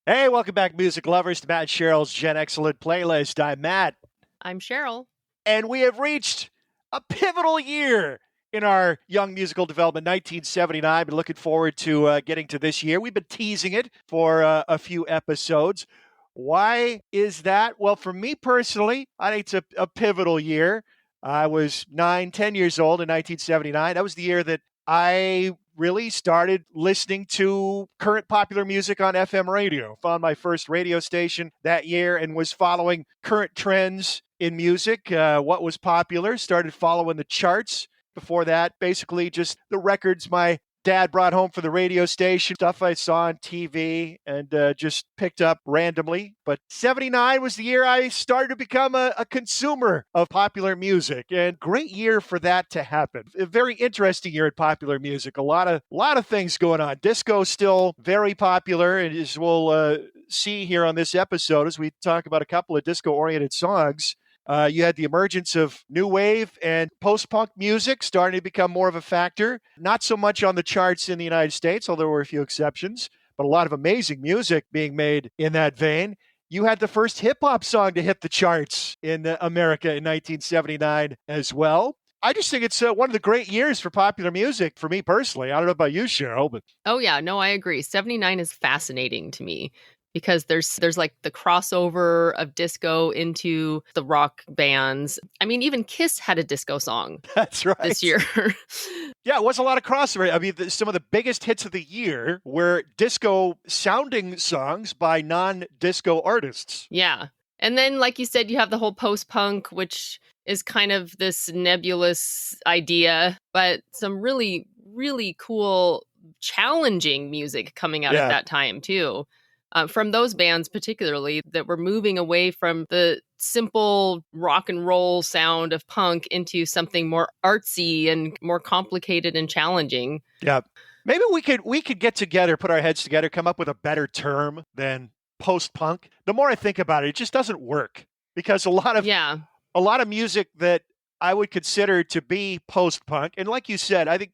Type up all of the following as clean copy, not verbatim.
Hey, welcome back, music lovers, to Matt and Cheryl's Gen Excellent Playlist. I'm Matt, I'm Sheryl. and we have reached a pivotal year in our young musical development, 1979. Been looking forward to getting to this year. We've been teasing it for a few episodes. Why is that? Well, for me personally, I think it's a pivotal year. I was 10 years old in 1979. That was the year that I really started listening to current popular music on FM radio. Found my first radio station that year and was following current trends in music, what was popular, started following the charts. Before that, basically just the records my dad brought home for the radio station, stuff I saw on TV and just picked up randomly. But 79 was the year I started to become a consumer of popular music, and great year for that to happen. A very interesting year in popular music. A lot of things going on. Disco still very popular, and as we'll see here on this episode as we talk about a couple of disco-oriented songs. You had the emergence of new wave and post-punk music starting to become more of a factor. Not so much on the charts in the United States, although there were a few exceptions, but a lot of amazing music being made in that vein. You had the first hip-hop song to hit the charts in America in 1979 as well. I just think it's one of the great years for popular music for me personally. I don't know about you, Sheryl, but Oh yeah, no, I agree. 79 is fascinating to me because there's like the crossover of disco into the rock bands. I mean, even Kiss had a disco song that's right. this year. Yeah, it was a lot of crossover. I mean, some of the biggest hits of the year were disco-sounding songs by non-disco artists. Yeah. And then, like you said, you have the whole post-punk, which is kind of this nebulous idea, but some really, really cool, challenging music coming out Yeah. at that time, too. From those bands particularly that were moving away from the simple rock and roll sound of punk into something more artsy and more complicated and challenging. Yeah. Maybe we could get together, put our heads together, come up with a better term than post-punk. The more I think about it, it just doesn't work because a lot of music that I would consider to be post-punk, and like you said, I think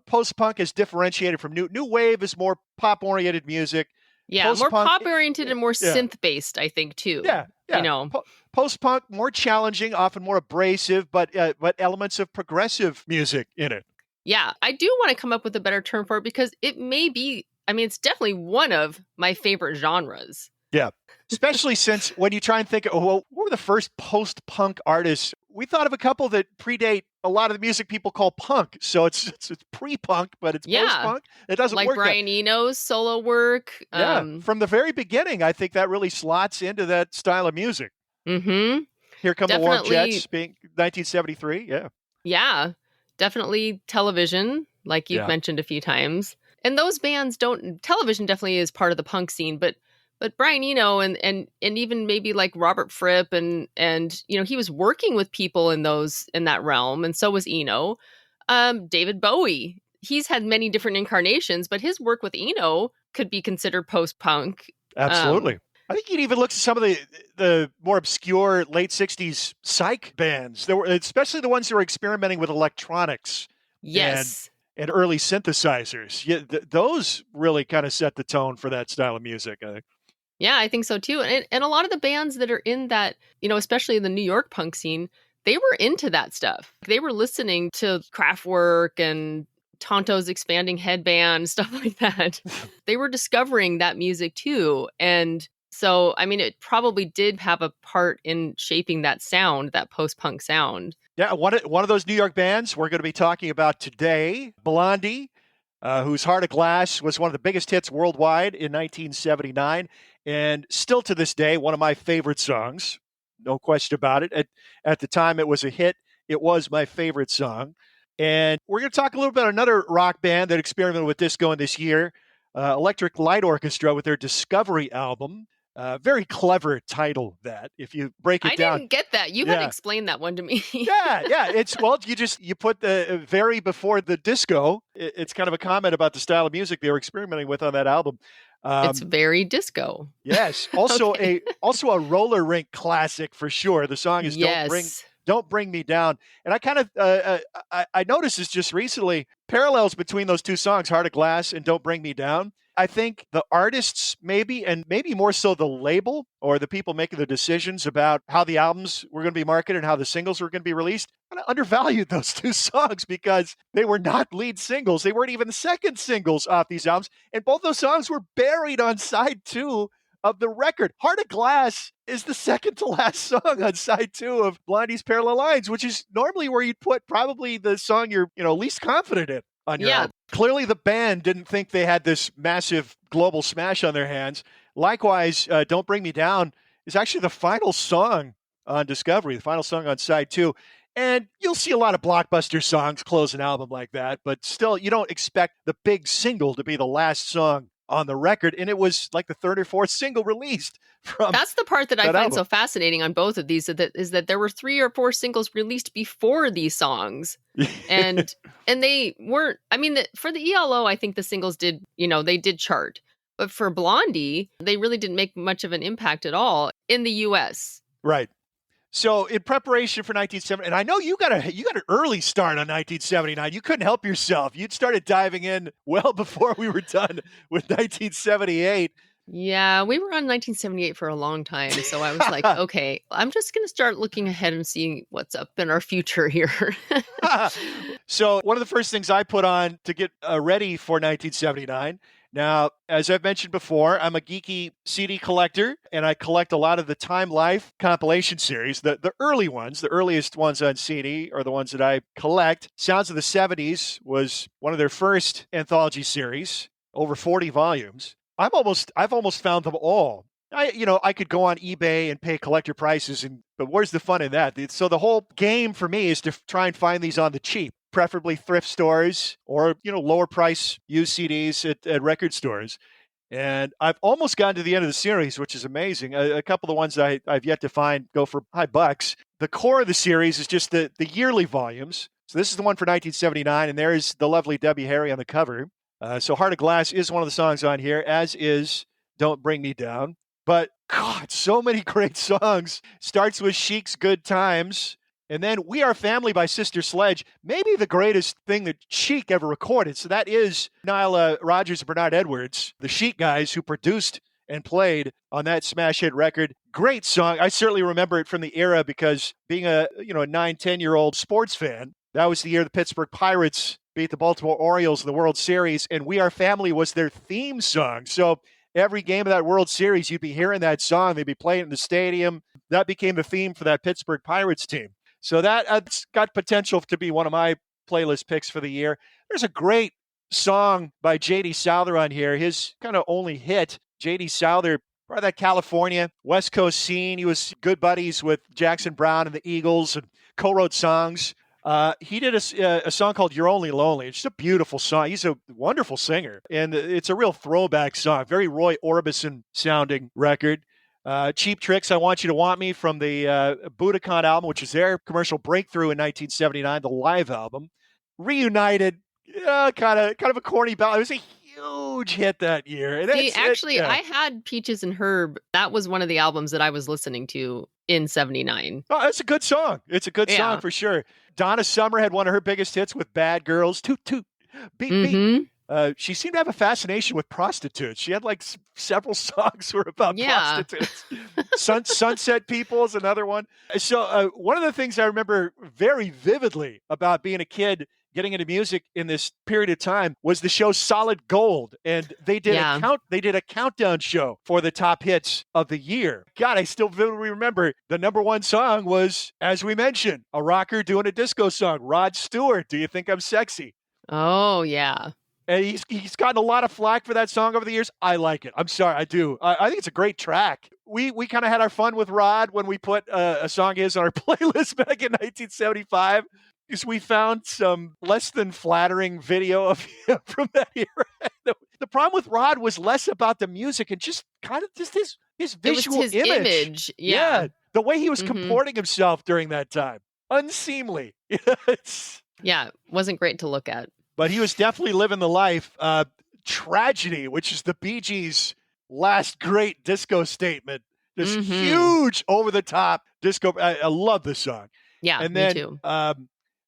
post-punk is differentiated from new wave is more pop-oriented music. Yeah, more pop-oriented and more synth-based, I think, too. Yeah. You know, post-punk, more challenging, often more abrasive, but elements of progressive music in it. Yeah, I do want to come up with a better term for it because it may be, I mean, it's definitely one of my favorite genres. Yeah, especially since when you try and think, what were the first post-punk artists? We thought of a couple that predate a lot of the music people call punk. So it's pre-punk, but it's post-punk. It doesn't like work. Like Brian Eno's solo work. Yeah, from the very beginning, I think that really slots into that style of music. Mm-hmm. Here Come the Warm Jets, being 1973. Yeah. Yeah, definitely television, like you've mentioned a few times. And those bands television definitely is part of the punk scene, but Brian Eno and even maybe like Robert Fripp and you know, he was working with people in that realm, and so was Eno. David Bowie, he's had many different incarnations, but his work with Eno could be considered post-punk. Absolutely. I think you'd even look at some of the more obscure late 60s psych bands. There were, especially the ones that were experimenting with electronics. Yes. And early synthesizers. Yeah, those really kind of set the tone for that style of music, I think. Yeah, I think so too. And a lot of the bands that are in that, you know, especially in the New York punk scene, they were into that stuff. They were listening to Kraftwerk and Tonto's Expanding Headband, stuff like that. They were discovering that music too. And so, I mean, it probably did have a part in shaping that sound, that post-punk sound. Yeah, one of those New York bands we're going to be talking about today, Blondie, whose Heart of Glass was one of the biggest hits worldwide in 1979, and still to this day, one of my favorite songs. No question about it. At the time it was a hit, it was my favorite song. And we're going to talk a little bit about another rock band that experimented with disco in this year, Electric Light Orchestra with their Discovery album. Very clever title, that, if you break it down. I didn't get that. You had explained that one to me. Yeah. It's, well, you put the very before the disco. It's kind of a comment about the style of music they were experimenting with on that album. It's very disco. Yes. Also a roller rink classic for sure. The song is Don't Bring Me Down. And I kind of, I noticed this just recently, parallels between those two songs, Heart of Glass and Don't Bring Me Down. I think the artists maybe, and maybe more so the label or the people making the decisions about how the albums were going to be marketed and how the singles were going to be released, kind of undervalued those two songs because they were not lead singles. They weren't even the second singles off these albums. And both those songs were buried on side 2 of the record. Heart of Glass is the second to last song on side 2 of Blondie's Parallel Lines, which is normally where you'd put probably the song you're least confident in on your album. Clearly the band didn't think they had this massive global smash on their hands. Likewise, Don't Bring Me Down is actually the final song on Discovery, the final song on side 2. And you'll see a lot of blockbuster songs close an album like that, but still, you don't expect the big single to be the last song on the record. And it was like the third or fourth single released from That's the part that I find album. so fascinating on both of these, is that there were 3 or 4 singles released before these songs. And they weren't, I mean, for the ELO, I think the singles did, they did chart. But for Blondie, they really didn't make much of an impact at all in the US. Right. So in preparation for 1970, and I know you got an early start on 1979. You couldn't help yourself. You'd started diving in well before we were done with 1978. Yeah, we were on 1978 for a long time. So I was like, okay, I'm just going to start looking ahead and seeing what's up in our future here. So one of the first things I put on to get ready for 1979. Now, as I've mentioned before, I'm a geeky CD collector, and I collect a lot of the Time Life compilation series. The early ones, the earliest ones on CD are the ones that I collect. Sounds of the 70s was one of their first anthology series, over 40 volumes. I've almost found them all. I could go on eBay and pay collector prices, but where's the fun in that? So the whole game for me is to try and find these on the cheap, preferably thrift stores or, lower price used CDs at record stores. And I've almost gotten to the end of the series, which is amazing. A couple of the ones I've yet to find go for high bucks. The core of the series is just the yearly volumes. So this is the one for 1979, and there's the lovely Debbie Harry on the cover. So Heart of Glass is one of the songs on here, as is Don't Bring Me Down. But, God, so many great songs. Starts with Chic's Good Times. And then We Are Family by Sister Sledge, maybe the greatest thing that Chic ever recorded. So that is Nyla Rogers and Bernard Edwards, the Chic guys who produced and played on that smash hit record. Great song. I certainly remember it from the era because being a 9, 10-year-old sports fan, that was the year the Pittsburgh Pirates beat the Baltimore Orioles in the World Series, and We Are Family was their theme song. So every game of that World Series, you'd be hearing that song. They'd be playing it in the stadium. That became the theme for that Pittsburgh Pirates team. So that's got potential to be one of my playlist picks for the year. There's a great song by J.D. Souther on here. His kind of only hit, J.D. Souther, part of that California West Coast scene. He was good buddies with Jackson Browne and the Eagles and co-wrote songs. He did a song called You're Only Lonely. It's just a beautiful song. He's a wonderful singer, and it's a real throwback song. Very Roy Orbison sounding record. Cheap Tricks, I Want You to Want Me from the Budokan album, which is their commercial breakthrough in 1979, the live album. Reunited, kind of a corny ballad. It was a huge hit that year. And I had Peaches and Herb. That was one of the albums that I was listening to in 79. Oh, it's a good song. It's a good song for sure. Donna Summer had one of her biggest hits with Bad Girls. Toot, toot, beat, beat. She seemed to have a fascination with prostitutes. She had like several songs were about prostitutes. Sunset People is another one. So one of the things I remember very vividly about being a kid getting into music in this period of time was the show Solid Gold. And they did a countdown show for the top hits of the year. God, I still vividly remember the number one song was, as we mentioned, a rocker doing a disco song. Rod Stewart, Do You Think I'm Sexy? Oh, yeah. And he's gotten a lot of flack for that song over the years. I like it. I'm sorry, I do. I think it's a great track. We kind of had our fun with Rod when we put a song of his on our playlist back in 1975. Because we found some less than flattering video of him from that era. The problem with Rod was less about the music and just kind of just his visual image. Yeah. The way he was comporting himself during that time. Unseemly. Yeah, wasn't great to look at. But he was definitely living the life. Tragedy, which is the Bee Gees' last great disco statement. This huge, over-the-top disco. I love this song. Yeah, and then, me too.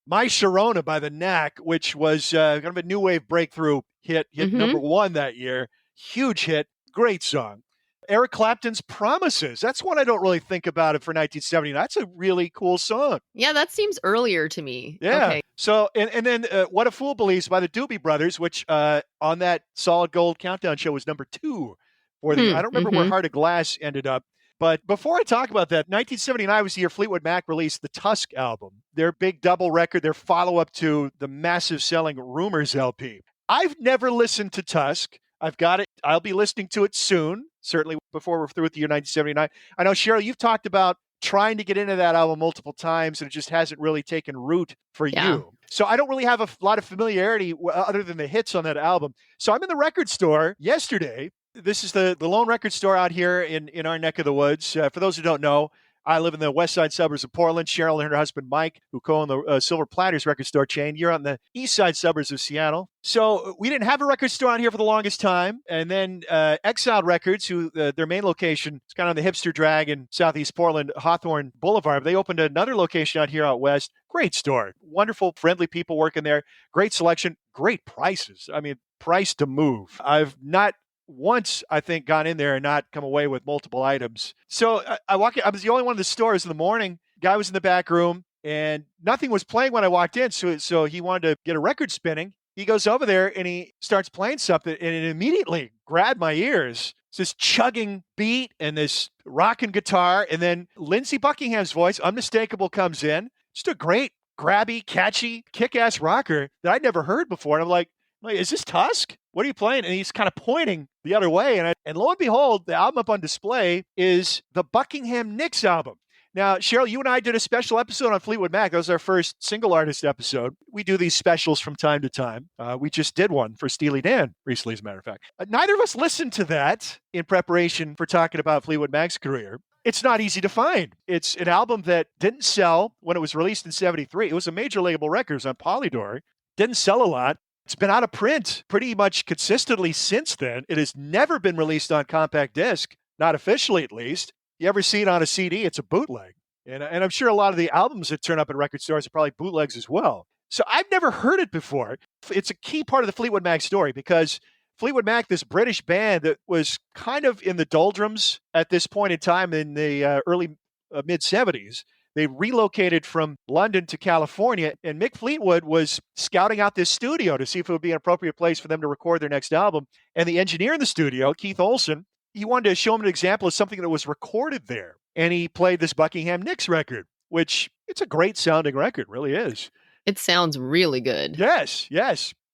My Sharona by the Knack, which was kind of a new wave breakthrough hit number one that year. huge hit, great song. Eric Clapton's Promises. That's one I don't really think about it for 1979. That's a really cool song. Yeah, that seems earlier to me. Yeah. Okay. So, and then What a Fool Believes by the Doobie Brothers, which on that Solid Gold Countdown show was number 2 for the year. I don't remember where Heart of Glass ended up. But before I talk about that, 1979 was the year Fleetwood Mac released the Tusk album, their big double record, their follow-up to the massive selling Rumors LP. I've never listened to Tusk. I've got it. I'll be listening to it soon, certainly before we're through with the year 1979. I know, Sheryl, you've talked about trying to get into that album multiple times, and it just hasn't really taken root for you. So I don't really have a lot of familiarity other than the hits on that album. So I'm in the record store yesterday. This is the lone record store out here in our neck of the woods. For those who don't know, I live in the west side suburbs of Portland. Sheryl and her husband, Mike, who co-own the Silver Platters record store chain. You're on the east side suburbs of Seattle. So we didn't have a record store out here for the longest time. And then Exiled Records, who their main location is kind of on the hipster drag in southeast Portland, Hawthorne Boulevard. They opened another location out here out west. Great store. Wonderful, friendly people working there. Great selection. Great prices. I mean, price to move. I've not once, I think, gone in there and not come away with multiple items. So I walk in. I was the only one in the stores in the morning. Guy was in the back room, and nothing was playing when I walked in. So he wanted to get a record spinning. He goes over there, and he starts playing something, and it immediately grabbed my ears. It's this chugging beat and this rocking guitar, and then Lindsey Buckingham's voice, unmistakable, comes in. Just a great, grabby, catchy, kick-ass rocker that I'd never heard before. And I'm like, is this Tusk? What are you playing? And he's kind of pointing the other way. And lo and behold, the album up on display is the Buckingham Nicks album. Now, Sheryl, you and I did a special episode on Fleetwood Mac. That was our first single artist episode. We do these specials from time to time. We just did one for Steely Dan recently, as a matter of fact. Neither of us listened to that in preparation for talking about Fleetwood Mac's career. It's not easy to find. It's an album that didn't sell when it was released in 73. It was a major label record. It was on Polydor. Didn't sell a lot. It's been out of print pretty much consistently since then. It has never been released on compact disc, not officially at least. You ever see it on a CD, it's a bootleg. And I'm sure a lot of the albums that turn up in record stores are probably bootlegs as well. So I've never heard it before. It's a key part of the Fleetwood Mac story because Fleetwood Mac, this British band that was kind of in the doldrums at this point in time in the early mid-70s, they relocated from London to California, and Mick Fleetwood was scouting out this studio to see if it would be an appropriate place for them to record their next album. And the engineer in the studio, Keith Olsen, he wanted to show him an example of something that was recorded there. And he played this Buckingham Nicks record, which it's a great sounding record, really is. It sounds really good. Yes.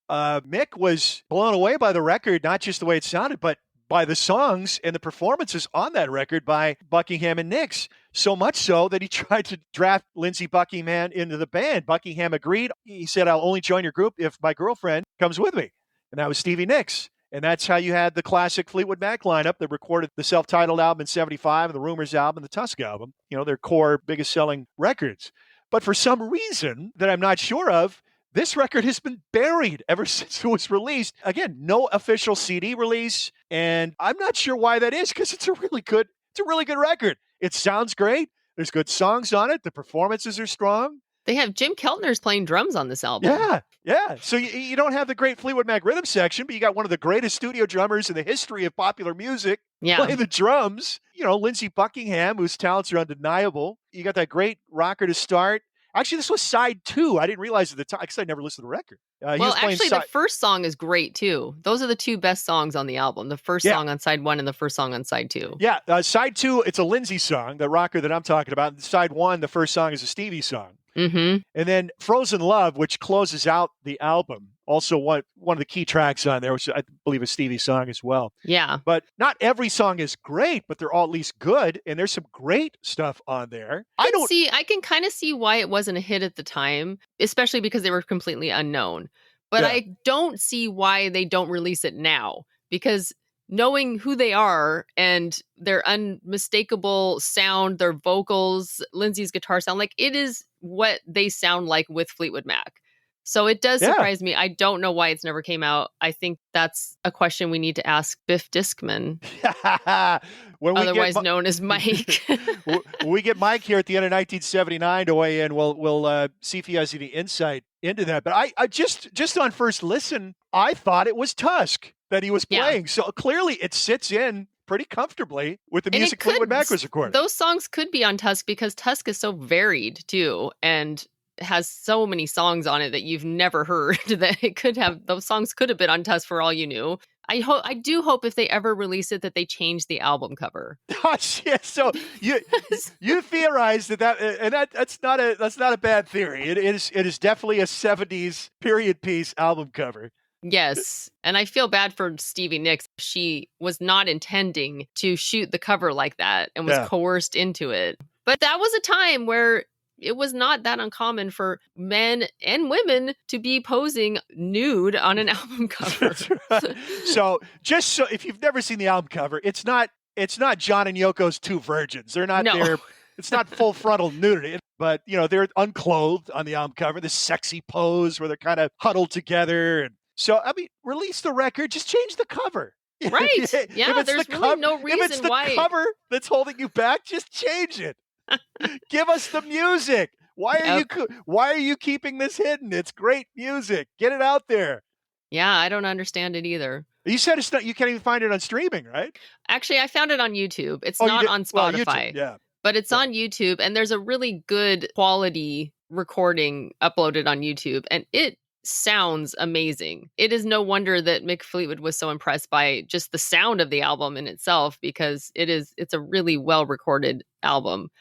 Mick was blown away by the record, not just the way it sounded, but by the songs and the performances on that record by Buckingham and Nicks. So much so that he tried to draft Lindsey Buckingham into the band. Buckingham agreed. He said, I'll only join your group if my girlfriend comes with me. And that was Stevie Nicks. And that's how you had the classic Fleetwood Mac lineup that recorded the self-titled album in 75, and the Rumors album, and the Tusk album, their core biggest selling records. But for some reason that I'm not sure of, this record has been buried ever since it was released. Again, no official CD release. And I'm not sure why that is, because it's a really good record. It sounds great. There's good songs on it. The performances are strong. They have Jim Keltner's playing drums on this album. Yeah. So you don't have the great Fleetwood Mac rhythm section, but you got one of the greatest studio drummers in the history of popular music playing the drums. Lindsey Buckingham, whose talents are undeniable. You got that great rocker to start. Actually, this was side 2. I didn't realize at the time because I never listened to the record. The first song is great, too. Those are the 2 best songs on the album. The first song on side 1 and the first song on side 2. Yeah, side 2, it's a Lindsey song, the rocker that I'm talking about. Side 1, the first song is a Stevie song. Mm-hmm. And then Frozen Love, which closes out the album, also one of the key tracks on there, which I believe is Stevie's song as well. Yeah. But not every song is great, but they're all at least good, and there's some great stuff on there. I can kind of see why it wasn't a hit at the time, especially because they were completely unknown. But I don't see why they don't release it now, because knowing who they are and their unmistakable sound, their vocals, Lindsey's guitar sound, like it is what they sound like with Fleetwood Mac. So it does surprise me. I don't know why it's never came out. I think that's a question we need to ask Biff Discman, otherwise known as Mike. When we get Mike here at the end of 1979 to weigh in, we'll see if he has any insight into that. But I just on first listen, I thought it was Tusk. that he was Yeah. playing. So clearly it sits in pretty comfortably with the music Fleetwood Mac was recording. Those songs could be on Tusk because Tusk is so varied too, and has so many songs on it that you've never heard that it could have. Those songs could have been on Tusk for all you knew. I do hope if they ever release it that they change the album cover. Yeah, so you theorize that's not a bad theory. It is definitely a 70s period piece album cover. Yes. And I feel bad for Stevie Nicks. She was not intending to shoot the cover like that and was coerced into it. But that was a time where it was not that uncommon for men and women to be posing nude on an album cover. Right. So if you've never seen the album cover, it's not John and Yoko's Two Virgins. They're not there. It's not full frontal nudity, but they're unclothed on the album cover. This sexy pose where they're kind of huddled together. And so, I mean, release the record, just change the cover. Right. Yeah, there's really no reason why. If it's the cover that's holding you back, just change it. Give us the music. Why are you keeping this hidden? It's great music. Get it out there. Yeah, I don't understand it either. You said it's not. You can't even find it on streaming, right? Actually, I found it on YouTube. It's not on Spotify. Well, YouTube, but it's on YouTube, and there's a really good quality recording uploaded on YouTube, and it sounds amazing. It is no wonder that Mick Fleetwood was so impressed by just the sound of the album in itself, because it's a really well recorded album.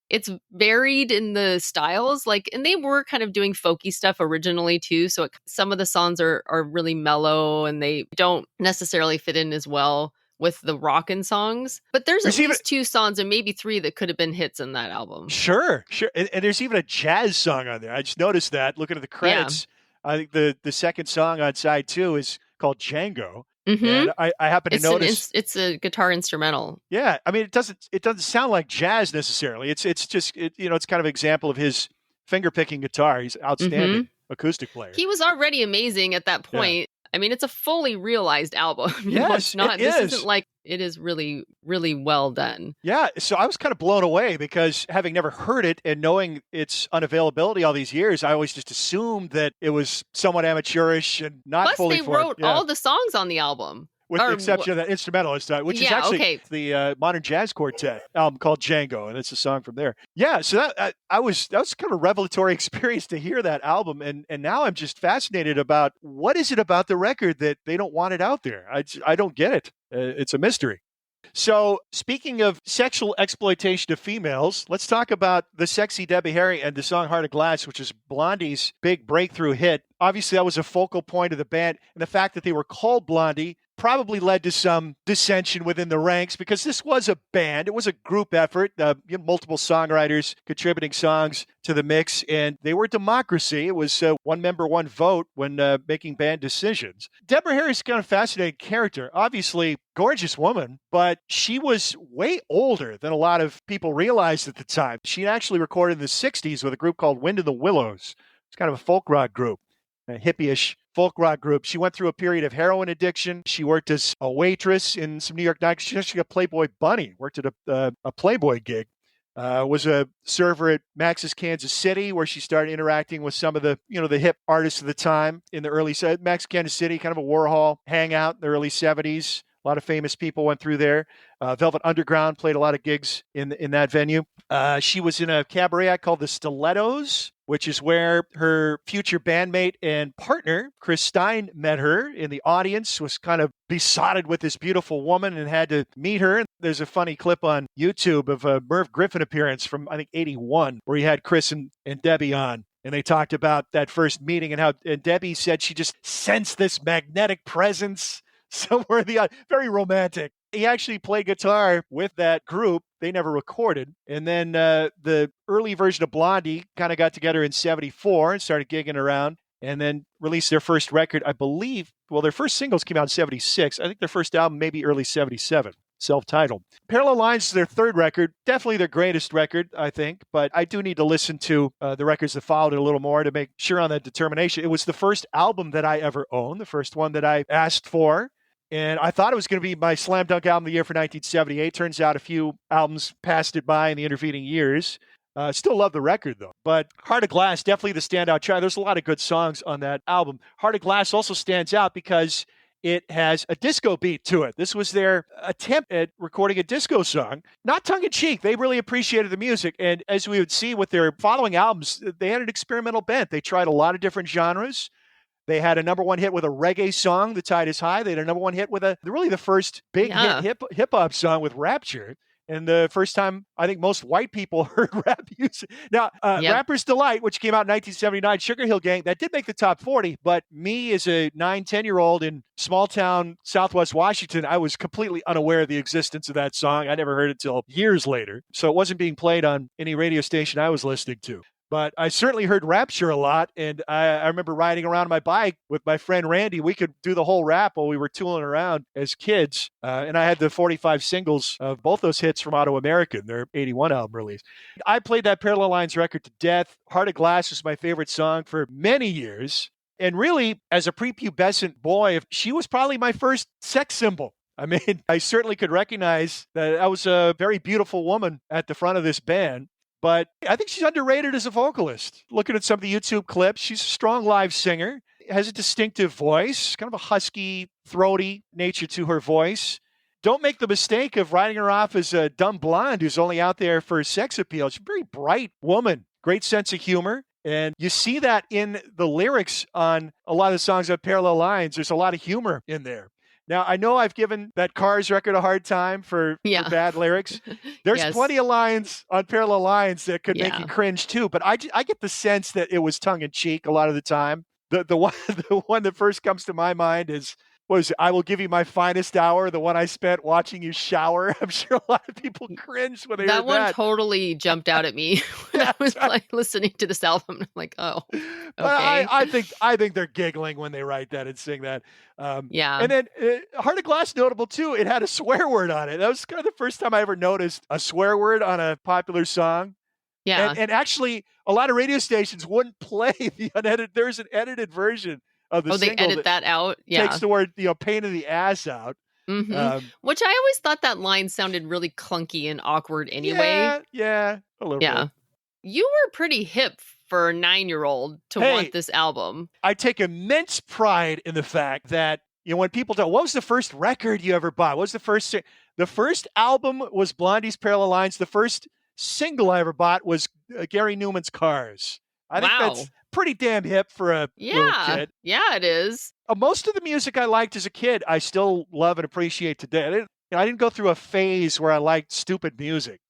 It's varied in the styles, and they were kind of doing folky stuff originally too. So some of the songs are really mellow and they don't necessarily fit in as well with the rockin' songs. But there's at least 2 songs and maybe 3 that could have been hits in that album. Sure. And there's even a jazz song on there. I just noticed that looking at the credits. Yeah. I think the second song on side 2 is called Django. Mm-hmm. And I happen to notice it's a guitar instrumental. Yeah, I mean it doesn't sound like jazz necessarily. It's just it's kind of an example of his finger picking guitar. He's outstanding acoustic player. He was already amazing at that point. Yeah. I mean, it's a fully realized album. Yes, isn't like it is really, really well done. Yeah, so I was kind of blown away because having never heard it and knowing its unavailability all these years, I always just assumed that it was somewhat amateurish and not fully formed. Plus, they wrote all the songs on the album. With the exception of that instrumentalist, which is actually the Modern Jazz Quartet album called Django, and it's a song from there. Yeah, so that was kind of a revelatory experience to hear that album, and now I'm just fascinated about what is it about the record that they don't want it out there. I don't get it. It's a mystery. So, speaking of sexual exploitation of females, let's talk about the sexy Debbie Harry and the song Heart of Glass, which is Blondie's big breakthrough hit. Obviously, that was a focal point of the band, and the fact that they were called Blondie probably led to some dissension within the ranks because this was a band. It was a group effort, multiple songwriters contributing songs to the mix, and they were democracy. It was one member, one vote when making band decisions. Deborah Harry's kind of fascinating character. Obviously, gorgeous woman, but she was way older than a lot of people realized at the time. She actually recorded in the 60s with a group called Wind in the Willows. It's kind of a folk rock group, a hippie-ish folk rock group. She went through a period of heroin addiction. She worked as a waitress in some New York nights. She actually got Playboy Bunny, worked at a Playboy gig. Was a server at Max's Kansas City, where she started interacting with some of the hip artists of the time in the early Max Kansas City, kind of a Warhol hangout in the early 70s. A lot of famous people went through there. Velvet Underground played a lot of gigs in that venue. She was in a cabaret act called the Stilettos, which is where her future bandmate and partner, Chris Stein, met her in the audience, was kind of besotted with this beautiful woman and had to meet her. And there's a funny clip on YouTube of a Merv Griffin appearance from, I think, 81, where he had Chris and Debbie on. And they talked about that first meeting and how Debbie said she just sensed this magnetic presence somewhere in the very romantic. He actually played guitar with that group. They never recorded. And then the early version of Blondie kind of got together in 74 and started gigging around and then released their first record, I believe. Well, their first singles came out in 76. I think their first album maybe early 77, self-titled. Parallel Lines is their third record, definitely their greatest record, I think. But I do need to listen to the records that followed it a little more to make sure on that determination. It was the first album that I ever owned, the first one that I asked for. And I thought it was going to be my slam dunk album of the year for 1978. Turns out a few albums passed it by in the intervening years. Still love the record, though. But Heart of Glass, definitely the standout track. There's a lot of good songs on that album. Heart of Glass also stands out because it has a disco beat to it. This was their attempt at recording a disco song. Not tongue-in-cheek. They really appreciated the music. And as we would see with their following albums, they had an experimental bent. They tried a lot of different genres. They had a number one hit with a reggae song, The Tide Is High. They had a number one hit with really the first big hit hip-hop song with Rapture. And the first time I think most white people heard rap music. Now, Rapper's Delight, which came out in 1979, Sugar Hill Gang, that did make the top 40. But me as a 9, 10-year-old in small town Southwest Washington, I was completely unaware of the existence of that song. I never heard it till years later. So it wasn't being played on any radio station I was listening to. But I certainly heard Rapture a lot, and I remember riding around on my bike with my friend Randy. We could do the whole rap while we were tooling around as kids, and I had the 45 singles of both those hits from Auto American, their 81 album release. I played that Parallel Lines record to death. Heart of Glass was my favorite song for many years, and really, as a prepubescent boy, she was probably my first sex symbol. I mean, I certainly could recognize that I was a very beautiful woman at the front of this band. But I think she's underrated as a vocalist. Looking at some of the YouTube clips, she's a strong live singer, has a distinctive voice, kind of a husky, throaty nature to her voice. Don't make the mistake of writing her off as a dumb blonde who's only out there for sex appeal. She's a very bright woman, great sense of humor. And you see that in the lyrics on a lot of the songs on Parallel Lines. There's a lot of humor in there. Now, I know I've given that Cars record a hard time for bad lyrics. There's plenty of lines on Parallel Lines that could make you cringe too, but I get the sense that it was tongue-in-cheek a lot of the time. The one that first comes to my mind is, what is it? I Will Give You My Finest Hour, the one I spent watching you shower. I'm sure a lot of people cringed when they heard that. That one totally jumped out at me when I was like listening to this album. I'm like, oh, okay. But I think they're giggling when they write that and sing that. And then Heart of Glass, notable too. It had a swear word on it. That was kind of the first time I ever noticed a swear word on a popular song. Yeah. And actually, a lot of radio stations wouldn't play the unedited. There's an edited version of the single. They edit that out? Yeah. Takes the word, pain in the ass out. Mm-hmm. Which I always thought that line sounded really clunky and awkward anyway. Yeah, a little bit. You were pretty hip for a 9-year-old to want this album. I take immense pride in the fact that, when people talk, what was the first record you ever bought? What was the first album was Blondie's Parallel Lines. The first single I ever bought was Gary Newman's Cars. I think that's pretty damn hip for a little kid. Yeah, it is. Most of the music I liked as a kid, I still love and appreciate today. I didn't go through a phase where I liked stupid music,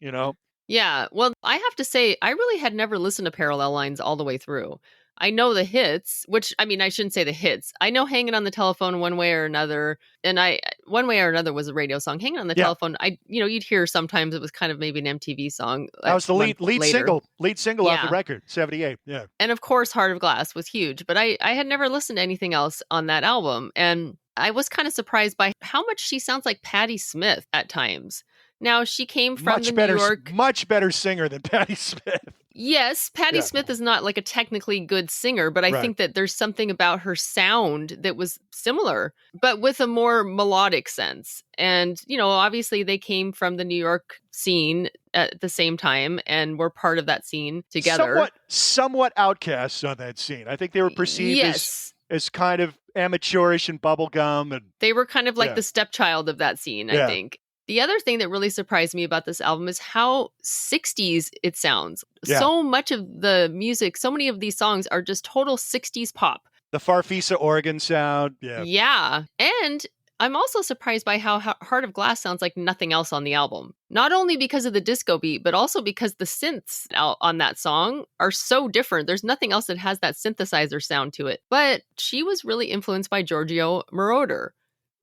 Yeah, well, I have to say, I really had never listened to Parallel Lines all the way through. I know the hits, which, I mean, I shouldn't say the hits. I know Hanging on the Telephone One Way or Another, and One Way or Another was a radio song. Hanging on the Telephone, you'd hear sometimes it was kind of maybe an MTV song. That was the lead single off the record, 78, yeah. And of course, Heart of Glass was huge, but I had never listened to anything else on that album, and I was kind of surprised by how much she sounds like Patti Smith at times. Now, she came from New York. Much better singer than Patti Smith. Yes, Patti Smith is not like a technically good singer, but I think that there's something about her sound that was similar, but with a more melodic sense. And, obviously they came from the New York scene at the same time and were part of that scene together. Somewhat outcasts on that scene. I think they were perceived as kind of amateurish and bubblegum. And they were kind of like the stepchild of that scene, I think. The other thing that really surprised me about this album is how 60s it sounds. Yeah. So much of the music, so many of these songs are just total 60s pop. The Farfisa organ sound. Yeah. Yeah. And I'm also surprised by how Heart of Glass sounds like nothing else on the album. Not only because of the disco beat, but also because the synths on that song are so different. There's nothing else that has that synthesizer sound to it. But she was really influenced by Giorgio Moroder.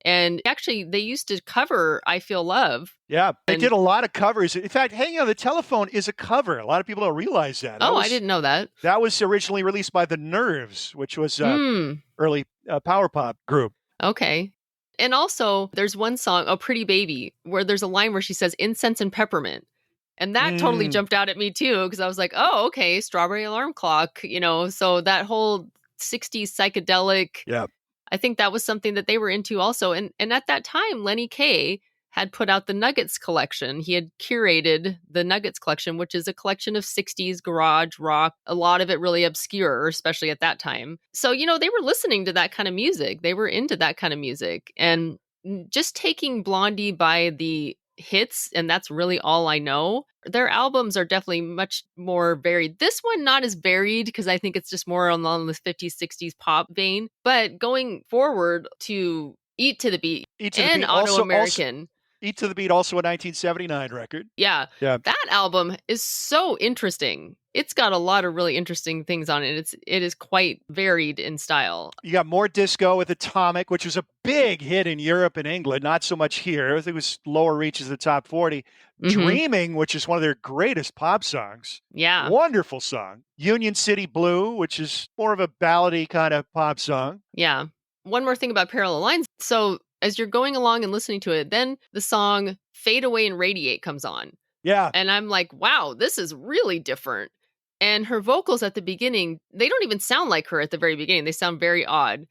And actually, they used to cover I Feel Love. Yeah, they did a lot of covers. In fact, Hanging on the Telephone is a cover. A lot of people don't realize that. I didn't know that. That was originally released by The Nerves, which was early power pop group. Okay. And also, there's one song, Oh Pretty Baby, where there's a line where she says incense and peppermint. And that totally jumped out at me, too, because I was like, oh, okay, Strawberry Alarm Clock, so that whole 60s psychedelic. Yeah. I think that was something that they were into also. And at that time, Lenny Kaye had put out the Nuggets collection. He had curated the Nuggets collection, which is a collection of 60s garage rock, a lot of it really obscure, especially at that time. So, they were listening to that kind of music. They were into that kind of music. And just taking Blondie by the hits, and that's really all I know. Their albums are definitely much more varied. This one, not as varied, because I think it's just more on the 50s, 60s pop vein. But going forward to Eat to the Beat and Auto American. Eat to the Beat, also a 1979 record. Yeah. That album is so interesting. It's got a lot of really interesting things on it. It is quite varied in style. You got more disco with Atomic, which was a big hit in Europe and England, not so much here. I think it was lower reaches of the top 40. Dreaming, which is one of their greatest pop songs. Yeah. Wonderful song. Union City Blue, which is more of a ballady kind of pop song. Yeah. One more thing about Parallel Lines. So as you're going along and listening to it, then the song Fade Away and Radiate comes on. Yeah. And I'm like, wow, this is really different. And her vocals at the beginning, they don't even sound like her at the very beginning. They sound very odd.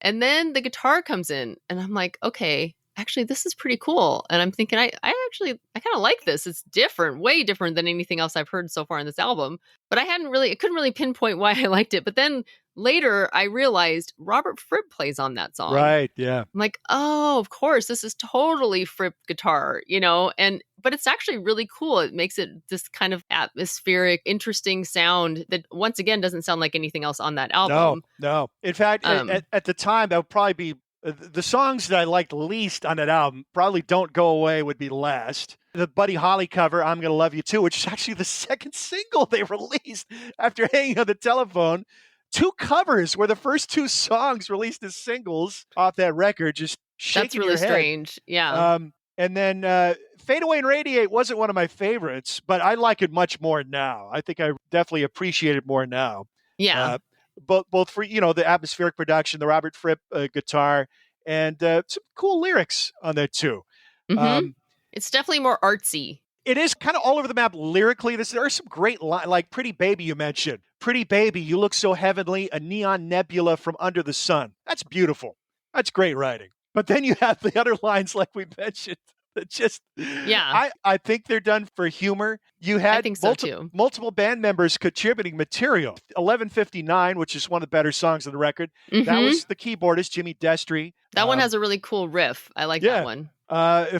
And then the guitar comes in and I'm like, okay, actually, this is pretty cool. And I'm thinking, I kind of like this. It's different, way different than anything else I've heard so far in this album. But I couldn't really pinpoint why I liked it. But then later I realized Robert Fripp plays on that song. Right, yeah. I'm like, oh, of course, this is totally Fripp guitar, but it's actually really cool. It makes it this kind of atmospheric, interesting sound that once again doesn't sound like anything else on that album. No. In fact, at the time, that would probably be the songs that I liked least on that album, probably Don't Go Away would be last. The Buddy Holly cover, I'm Gonna Love You Too, which is actually the second single they released after hanging on the telephone. 2 covers were the first 2 songs released as singles off that record. Just shaking That's really your head. Strange. Yeah. And then Fade Away and Radiate wasn't one of my favorites, but I like it much more now. I think I definitely appreciate it more now. Yeah. Both for, the atmospheric production, the Robert Fripp guitar, and some cool lyrics on there too. Mm-hmm. It's definitely more artsy. It is kind of all over the map lyrically. There are some great lines, like Pretty Baby you mentioned. Pretty Baby, you look so heavenly, a neon nebula from under the sun. That's beautiful. That's great writing. But then you have the other lines like we mentioned that just, I think they're done for humor. You had I think so too. Multiple band members contributing material. 11:59, which is one of the better songs on the record. Mm-hmm. That was the keyboardist, Jimmy Destry. That one has a really cool riff. I like that one.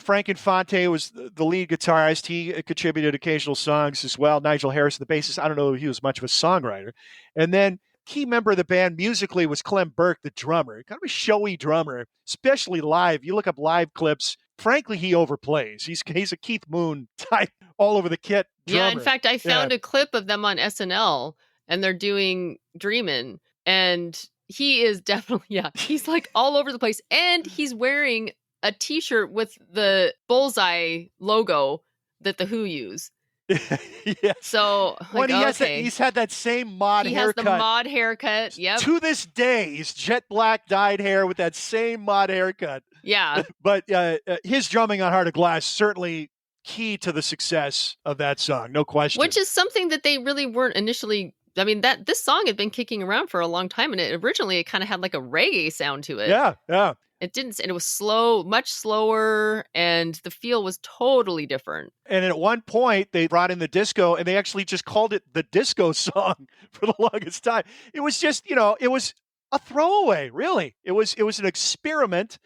Frank Infante was the lead guitarist. He contributed occasional songs as well. Nigel Harris, the bassist. I don't know if he was much of a songwriter. And then key member of the band musically was Clem Burke, the drummer. Kind of a showy drummer, especially live. You look up live clips. Frankly, he overplays. He's a Keith Moon type all over the kit drummer. Yeah, in fact, I found a clip of them on SNL, and they're doing Dreamin', and he is definitely, he's like all over the place. And he's wearing a t-shirt with the Bullseye logo that the Who use. Yes. So, he's had that same mod haircut. He has the mod haircut. Yep. To this day, he's jet black dyed hair with that same mod haircut. Yeah. But his drumming on Heart of Glass certainly key to the success of that song, no question. Which is something that they really weren't initially. I mean, this song had been kicking around for a long time, and it kind of had like a reggae sound to it. Yeah. It didn't, and it was slow, much slower, and the feel was totally different. And at one point, they brought in the disco, and they actually just called it the disco song for the longest time. It was just, it was a throwaway, really. It was an experiment,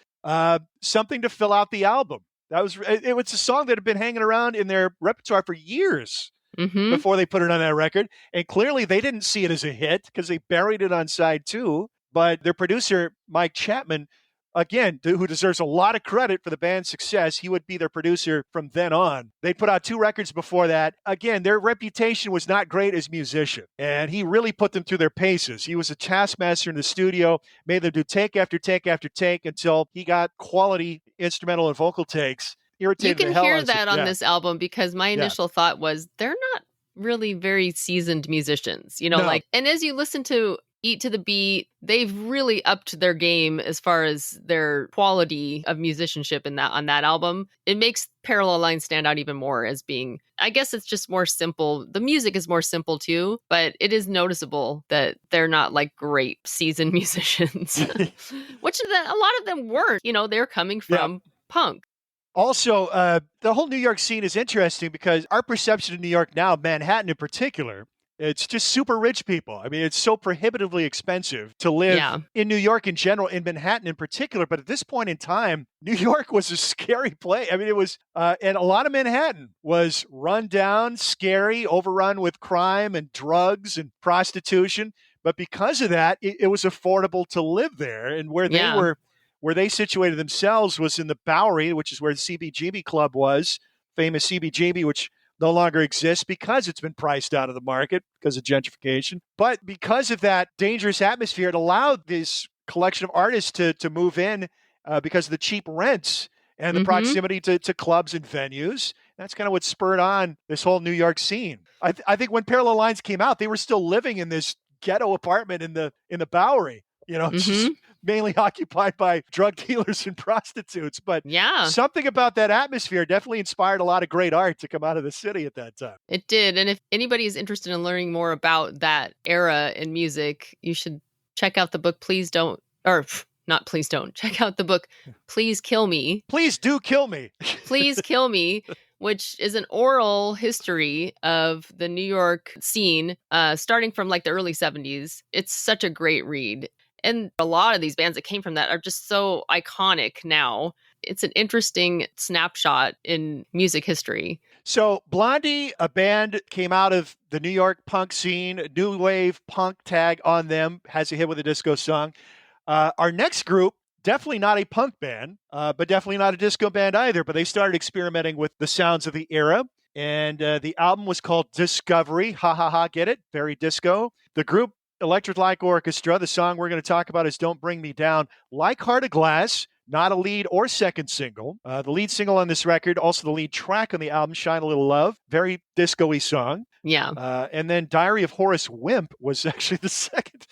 something to fill out the album. It was a song that had been hanging around in their repertoire for years before they put it on that record. And clearly, they didn't see it as a hit because they buried it on side 2. But their producer, Mike Chapman, again, who deserves a lot of credit for the band's success, he would be their producer from then on. They put out 2 records before that. Again, their reputation was not great as musicians, and he really put them through their paces. He was a taskmaster in the studio, made them do take after take after take until he got quality instrumental and vocal takes. Irritated you can the hell hear out of that us. On this album, because my initial thought was they're not really very seasoned musicians, no. And as you listen to Eat to the Beat, they've really upped their game as far as their quality of musicianship on that album. It makes Parallel Lines stand out even more as being, I guess it's just more simple. The music is more simple too, but it is noticeable that they're not like great seasoned musicians, which a lot of them weren't. They're coming from punk. Also, the whole New York scene is interesting because our perception of New York now, Manhattan in particular, it's just super rich people. I mean, it's so prohibitively expensive to live in New York in general, in Manhattan in particular. But at this point in time, New York was a scary place. I mean, it was, and a lot of Manhattan was run down, scary, overrun with crime and drugs and prostitution. But because of that, it was affordable to live there. And where they situated themselves was in the Bowery, which is where the CBGB Club was, famous CBGB, which no longer exists because it's been priced out of the market because of gentrification. But because of that dangerous atmosphere, it allowed this collection of artists to move in because of the cheap rents and the proximity to clubs and venues. That's kind of what spurred on this whole New York scene. I think when Parallel Lines came out, they were still living in this ghetto apartment in the Bowery. It's just mainly occupied by drug dealers and prostitutes. But something about that atmosphere definitely inspired a lot of great art to come out of the city at that time. It did. And if anybody is interested in learning more about that era in music, you should check out the book Please Don't, or not Please Don't, check out the book Please Kill Me. Please do kill me. Please Kill Me, which is an oral history of the New York scene, starting from like the early 70s. It's such a great read. And a lot of these bands that came from that are just so iconic now. It's an interesting snapshot in music history. So Blondie, a band, came out of the New York punk scene, new wave punk tag on them, has a hit with a disco song. Our next group, definitely not a punk band, but definitely not a disco band either, but they started experimenting with the sounds of the era. And the album was called Discovery. Ha ha ha, get it? Very disco. The group Electric Light Orchestra. The song we're going to talk about is Don't Bring Me Down. Like Heart of Glass, not a lead or second single. The lead single on this record, also the lead track on the album, Shine a Little Love. Very disco-y song. Yeah. And then Diary of Horace Wimp was actually the second.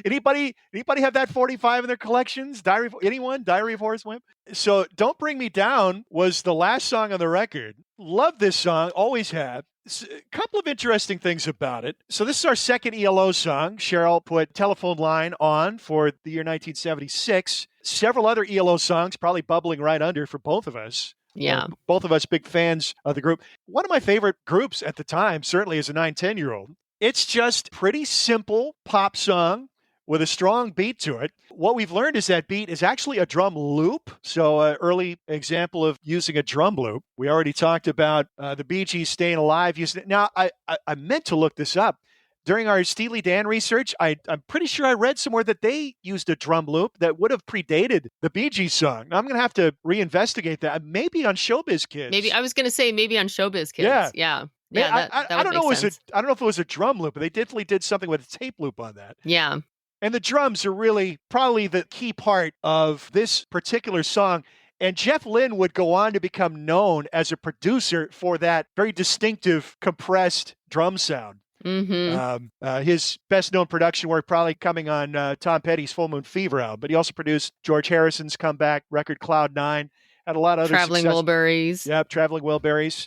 Anybody have that 45 in their collections? Diary of Horace Wimp? So Don't Bring Me Down was the last song on the record. Love this song, always have. A couple of interesting things about it. So this is our second ELO song. Sheryl put Telephone Line on for the year 1976. Several other ELO songs probably bubbling right under for both of us. Yeah. Both of us big fans of the group. One of my favorite groups at the time, certainly as a 9-10-year-old. It's just pretty simple pop song with a strong beat to it. What we've learned is that beat is actually a drum loop. So an early example of using a drum loop. We already talked about the Bee Gees Staying Alive. Using it. Now, I meant to look this up. During our Steely Dan research, I'm pretty sure I read somewhere that they used a drum loop that would have predated the Bee Gees song. Now, I'm going to have to reinvestigate that. Maybe on Showbiz Kids. Maybe, I was going to say maybe on Showbiz Kids. Yeah. I don't know. I don't know if it was a drum loop, but they definitely did something with a tape loop on that. Yeah. And the drums are really probably the key part of this particular song. And Jeff Lynne would go on to become known as a producer for that very distinctive compressed drum sound. His best known production work probably coming on Tom Petty's Full Moon Fever album, but he also produced George Harrison's comeback record Cloud 9. Had a lot of other Traveling Wilburys. Yeah, Traveling Wilburys.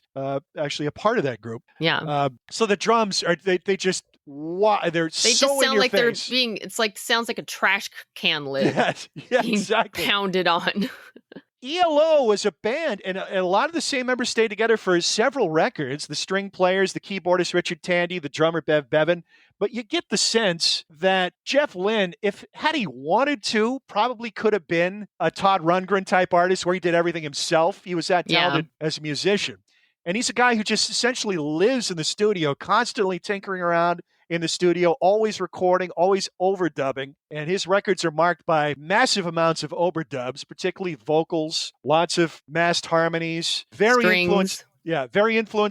Actually a part of that group. Yeah. So the drums are they're they so just sound in your like face. they're being. It's like sounds like a trash can lid. Yeah, being exactly. Pounded on. ELO was a band, and a lot of the same members stayed together for several records. The string players, the keyboardist Richard Tandy, the drummer Bev Bevan. But you get the sense that Jeff Lynne, had he wanted to, probably could have been a Todd Rundgren type artist where he did everything himself. He was that talented as a musician. And he's a guy who just essentially lives in the studio, constantly tinkering around in the studio, always recording, always overdubbing. And his records are marked by massive amounts of overdubs, particularly vocals, lots of massed harmonies, very influenced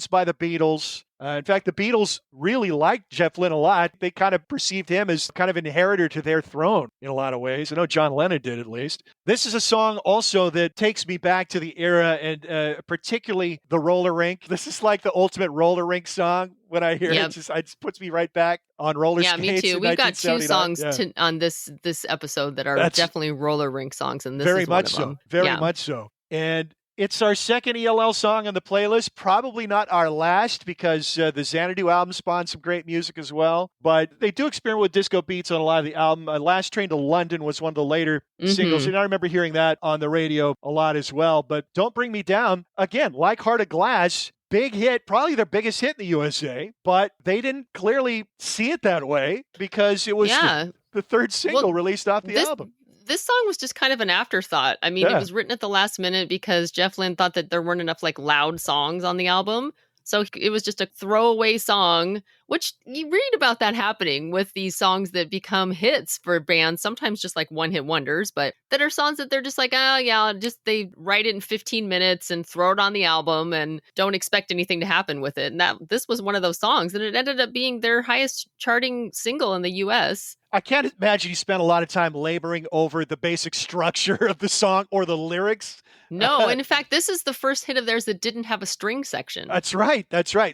by the Beatles. In fact, the Beatles really liked Jeff Lynne a lot. They kind of perceived him as kind of inheritor to their throne in a lot of ways. I know John Lennon did, at least. This is a song also that takes me back to the era, and particularly the roller rink. This is like the ultimate roller rink song. When I hear it, it puts me right back on roller skates. Yeah, me too. We've got two songs on this episode that are definitely roller rink songs, and this is one of them. Very much so. And It's our second ELL song on the playlist. Probably not our last because the Xanadu album spawned some great music as well. But they do experiment with disco beats on a lot of the album. Last Train to London was one of the later singles. And I remember hearing that on the radio a lot as well. But Don't Bring Me Down, again, like Heart of Glass, big hit, probably their biggest hit in the USA. But they didn't clearly see it that way because it was the third single released off the album. This song was just kind of an afterthought. I mean, it was written at the last minute because Jeff Lynne thought that there weren't enough like loud songs on the album. So it was just a throwaway song, which you read about that happening with these songs that become hits for bands, sometimes just like one-hit wonders, but that are songs that they're just like, oh yeah, just they write it in 15 minutes and throw it on the album and don't expect anything to happen with it. And this was one of those songs, and it ended up being their highest charting single in the US. I can't imagine you spent a lot of time laboring over the basic structure of the song or the lyrics. No, and in fact, this is the first hit of theirs that didn't have a string section. That's right.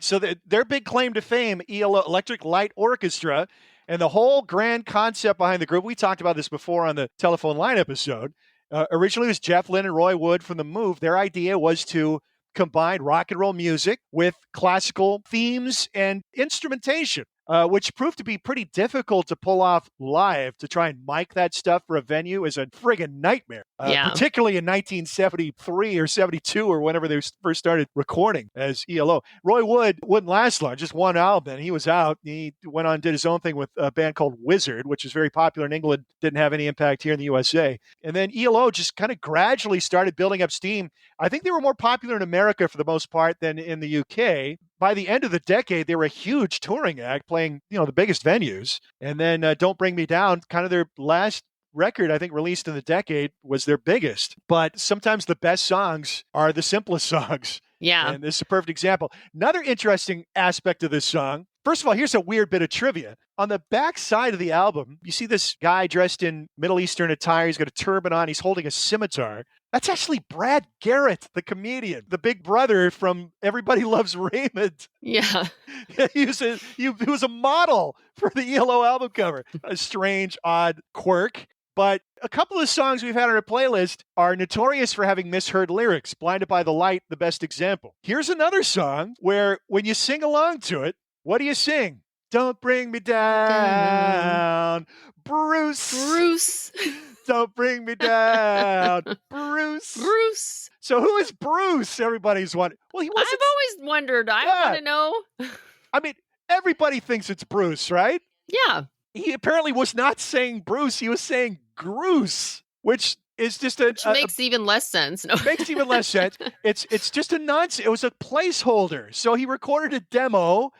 So their big claim to fame, ELO, Electric Light Orchestra, and the whole grand concept behind the group, we talked about this before on the Telephone Line episode. Originally, it was Jeff Lynne and Roy Wood from The Move. Their idea was to combine rock and roll music with classical themes and instrumentation. Which proved to be pretty difficult to pull off live. To try and mic that stuff for a venue is a friggin' nightmare. Particularly in 1973 or 72 or whenever they first started recording as ELO. Roy Wood wouldn't last long, just one album, and he was out. He went on and did his own thing with a band called Wizard, which is very popular in England, didn't have any impact here in the USA. And then ELO just kind of gradually started building up steam. I think they were more popular in America for the most part than in the UK. By the end of the decade, they were a huge touring act playing, the biggest venues. And then Don't Bring Me Down, kind of their last record, I think, released in the decade, was their biggest. But sometimes the best songs are the simplest songs. Yeah. And this is a perfect example. Another interesting aspect of this song, first of all, here's a weird bit of trivia. On the back side of the album, you see this guy dressed in Middle Eastern attire. He's got a turban on. He's holding a scimitar. That's actually Brad Garrett, the comedian, the big brother from Everybody Loves Raymond. Yeah. he was a model for the ELO album cover. A strange, odd quirk. But a couple of songs we've had on our playlist are notorious for having misheard lyrics. Blinded by the Light, the best example. Here's another song where when you sing along to it, what do you sing? Don't bring me down, Bruce. Don't bring me down, Bruce. So who is Bruce? Everybody's wondering. Well, I've always wondered. I want to know. I mean, everybody thinks it's Bruce, right? Yeah. He apparently was not saying Bruce. He was saying Groose, which is just which makes even less sense. No. Makes even less sense. It's just a nonsense. It was a placeholder. So he recorded a demo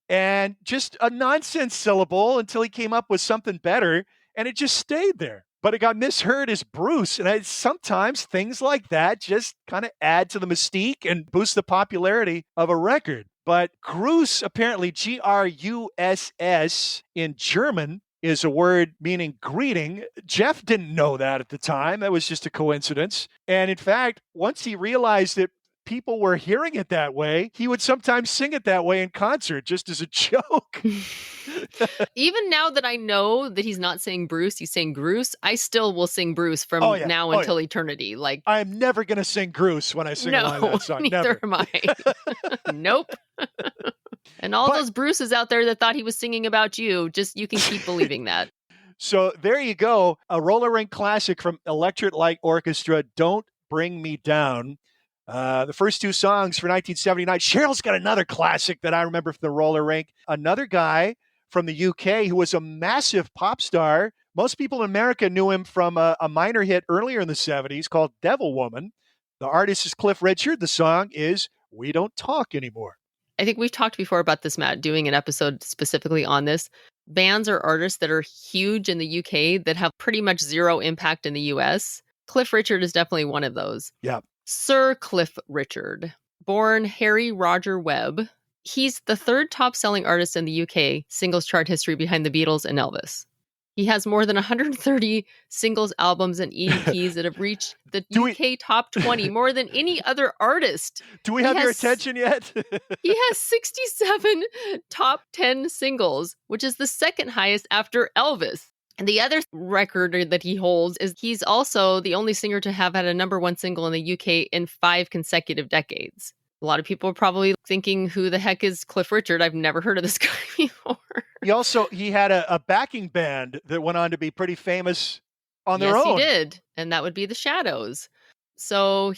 and just a nonsense syllable until he came up with something better, and it just stayed there. But it got misheard as Bruce, and sometimes things like that just kind of add to the mystique and boost the popularity of a record. But Gruss, apparently Gruss in German, is a word meaning greeting. Jeff didn't know that at the time. That was just a coincidence. And in fact, once he realized that people were hearing it that way, he would sometimes sing it that way in concert just as a joke. Even now that I know that he's not saying Bruce, he's saying Groose, I still will sing Bruce from now until eternity. Like, I'm never going to sing Groose when I sing along that song. Neither am I. Nope. And all those Bruces out there that thought he was singing about you, you can keep believing that. So there you go. A roller rink classic from Electric Light Orchestra, Don't Bring Me Down. The first two songs for 1979. Sheryl's got another classic that I remember from the roller rink. Another guy from the UK who was a massive pop star. Most people in America knew him from a minor hit earlier in the 70s called Devil Woman. The artist is Cliff Richard. The song is We Don't Talk Anymore. I think we've talked before about this, Matt, doing an episode specifically on this. Bands or artists that are huge in the UK that have pretty much zero impact in the US. Cliff Richard is definitely one of those. Yeah. Sir Cliff Richard, born Harry Roger Webb. He's the third top-selling artist in the UK singles chart history behind the Beatles and Elvis. He has more than 130 singles, albums, and EPs that have reached the UK top 20, more than any other artist. Do we have your attention yet? He has 67 top 10 singles, which is the second highest after Elvis. And the other record that he holds is he's also the only singer to have had a number one single in the UK in 5 consecutive decades. A lot of people are probably thinking, who the heck is Cliff Richard? I've never heard of this guy before. He had a backing band that went on to be pretty famous on their own. Yes, he did. And that would be the Shadows. So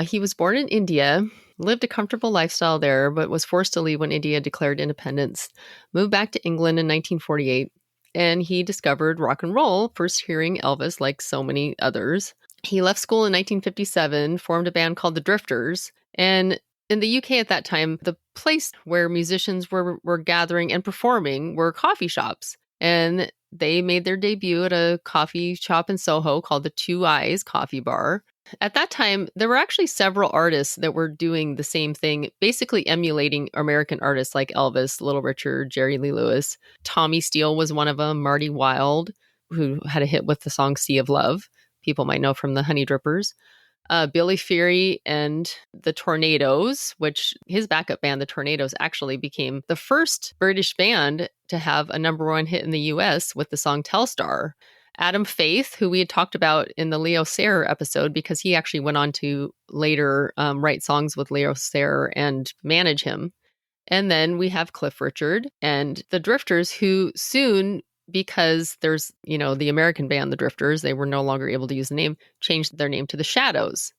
he was born in India, lived a comfortable lifestyle there, but was forced to leave when India declared independence, moved back to England in 1948, and he discovered rock and roll, first hearing Elvis like so many others. He left school in 1957, formed a band called the Drifters, and in the UK at that time, the place where musicians were gathering and performing were coffee shops. And they made their debut at a coffee shop in Soho called the Two Eyes Coffee Bar. At that time, there were actually several artists that were doing the same thing, basically emulating American artists like Elvis, Little Richard, Jerry Lee Lewis. Tommy Steele was one of them, Marty Wilde, who had a hit with the song Sea of Love. People might know from the Honey Drippers. Billy Fury and the Tornadoes, which his backup band, the Tornadoes, actually became the first British band to have a number one hit in the US with the song Telstar. Adam Faith, who we had talked about in the Leo Sayer episode, because he actually went on to later write songs with Leo Sayer and manage him. And then we have Cliff Richard and the Drifters, who soon, because there's, the American band, the Drifters, they were no longer able to use the name, changed their name to the Shadows.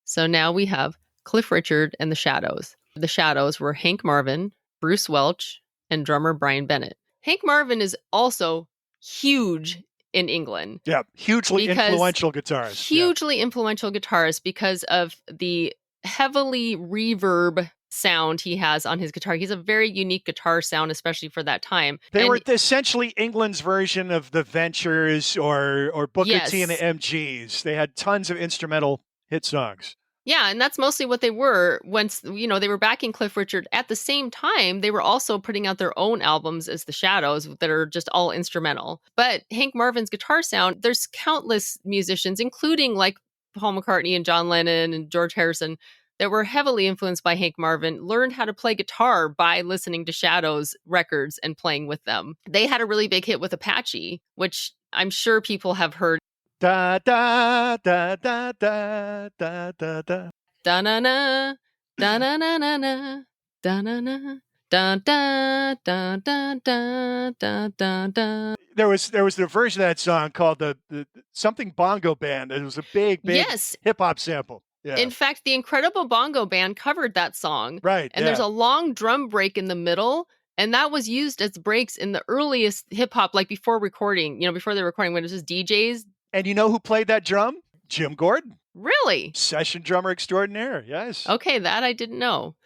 So now we have Cliff Richard and the Shadows. The Shadows were Hank Marvin, Bruce Welch, and drummer Brian Bennett. Hank Marvin is also huge in England. Yeah, hugely influential guitarist. Hugely influential guitarist because of the heavily reverb sound he has on his guitar. He's a very unique guitar sound, especially for that time. They were essentially England's version of the Ventures or Booker T and the MGs. They had tons of instrumental hit songs. Yeah, and that's mostly what they were. Once, they were backing Cliff Richard. At the same time, they were also putting out their own albums as the Shadows that are just all instrumental. But Hank Marvin's guitar sound, there's countless musicians, including like Paul McCartney and John Lennon and George Harrison, that were heavily influenced by Hank Marvin, learned how to play guitar by listening to Shadows records and playing with them. They had a really big hit with Apache, which I'm sure people have heard. Da da da da da da da da. Da na na da na na na na da na na da da da da da da da da. There was the version of that song called the something bongo band. It was a big hip hop sample. Yeah. In fact, the Incredible Bongo Band covered that song. Right. And there's a long drum break in the middle. And that was used as breaks in the earliest hip hop, like before recording, before they were recording, when it was just DJs. And you know who played that drum? Jim Gordon. Really? Session drummer extraordinaire. Yes. Okay, that I didn't know.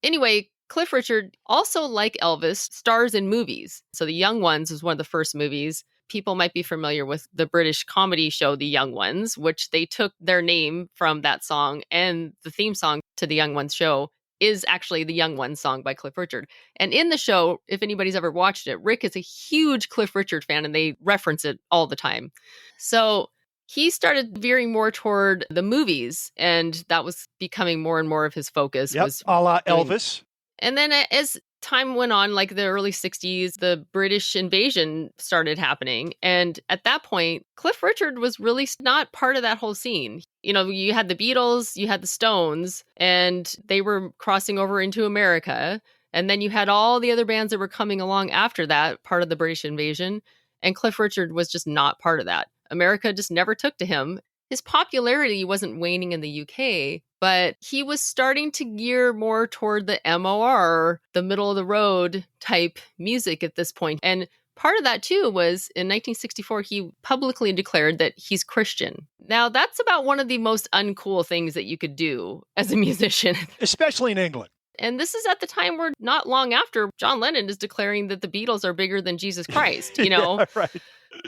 Anyway, Cliff Richard, also like Elvis, stars in movies. So The Young Ones was one of the first movies. People might be familiar with the British comedy show The Young Ones, which they took their name from that song. And the theme song to The Young Ones show is actually the Young Ones song by Cliff Richard. And in the show, if anybody's ever watched it, Rick is a huge Cliff Richard fan and they reference it all the time. So he started veering more toward the movies, and that was becoming more and more of his focus. Yep, a la Elvis. And then as time went on, like the early 60s, the British invasion started happening. And at that point, Cliff Richard was really not part of that whole scene. You had the Beatles, you had the Stones, and they were crossing over into America. And then you had all the other bands that were coming along after that, part of the British invasion. And Cliff Richard was just not part of that. America just never took to him. His popularity wasn't waning in the UK, but he was starting to gear more toward the MOR, the middle of the road type music at this point. And part of that too was in 1964, he publicly declared that he's Christian. Now that's about one of the most uncool things that you could do as a musician. Especially in England. And this is at the time where not long after John Lennon is declaring that the Beatles are bigger than Jesus Christ, Yeah, right.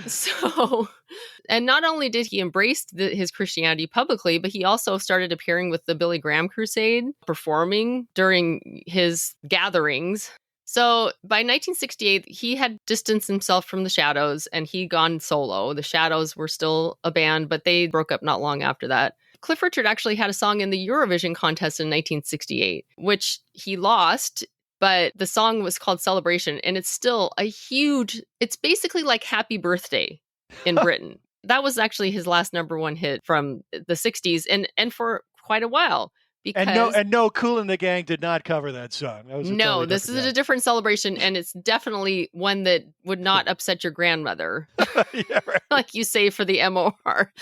So, and not only did he embrace his Christianity publicly, but he also started appearing with the Billy Graham Crusade, performing during his gatherings. So by 1968, he had distanced himself from the Shadows and he'd gone solo. The Shadows were still a band, but they broke up not long after that. Cliff Richard actually had a song in the Eurovision contest in 1968, which he lost, but the song was called Celebration, and it's still it's basically like Happy Birthday in Britain. That was actually his last number one hit from the 60s and for quite a while. Because no, Kool and the Gang did not cover that song. That was no, this is a different celebration, and it's definitely one that would not upset your grandmother, yeah, right. like you say for the MOR.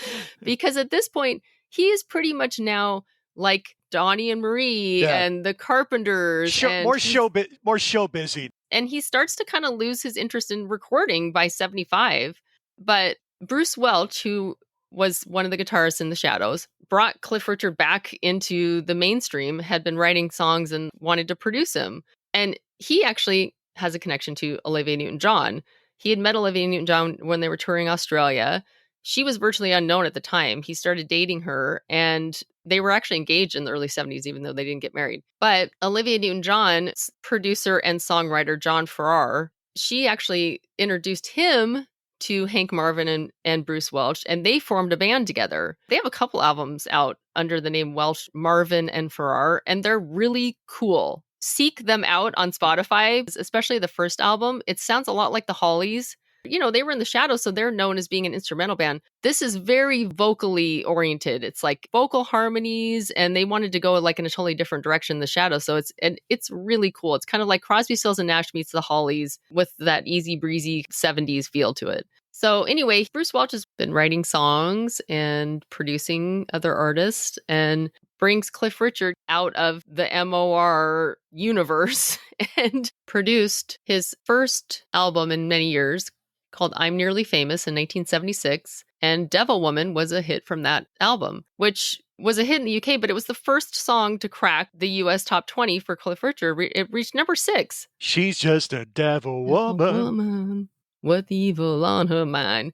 Because at this point, he is pretty much now like Donnie and Marie and the Carpenters. More show busy. And he starts to kind of lose his interest in recording by 75. But Bruce Welch, who was one of the guitarists in the Shadows, brought Cliff Richard back into the mainstream, had been writing songs and wanted to produce him. And he actually has a connection to Olivia Newton-John. He had met Olivia Newton-John when they were touring Australia. She was virtually unknown at the time. He started dating her, and they were actually engaged in the early 70s, even though they didn't get married. But Olivia Newton-John's producer and songwriter, John Farrar, she actually introduced him to Hank Marvin and Bruce Welch, and they formed a band together. They have a couple albums out under the name Welch, Marvin, and Farrar, and they're really cool. Seek them out on Spotify, especially the first album. It sounds a lot like the Hollies. You know, they were in the Shadows, so they're known as being an instrumental band. This is very vocally oriented. It's like vocal harmonies, and they wanted to go like in a totally different direction, the Shadows. So it's really cool. It's kind of like Crosby, Stills and Nash meets the Hollies with that easy breezy 70s feel to it. So anyway, Bruce Welch has been writing songs and producing other artists and brings Cliff Richard out of the MOR universe and produced his first album in many years called I'm Nearly Famous in 1976. And Devil Woman was a hit from that album, which was a hit in the UK, but it was the first song to crack the US top 20 for Cliff Richard. It reached number 6. She's just a devil woman. With evil on her mind.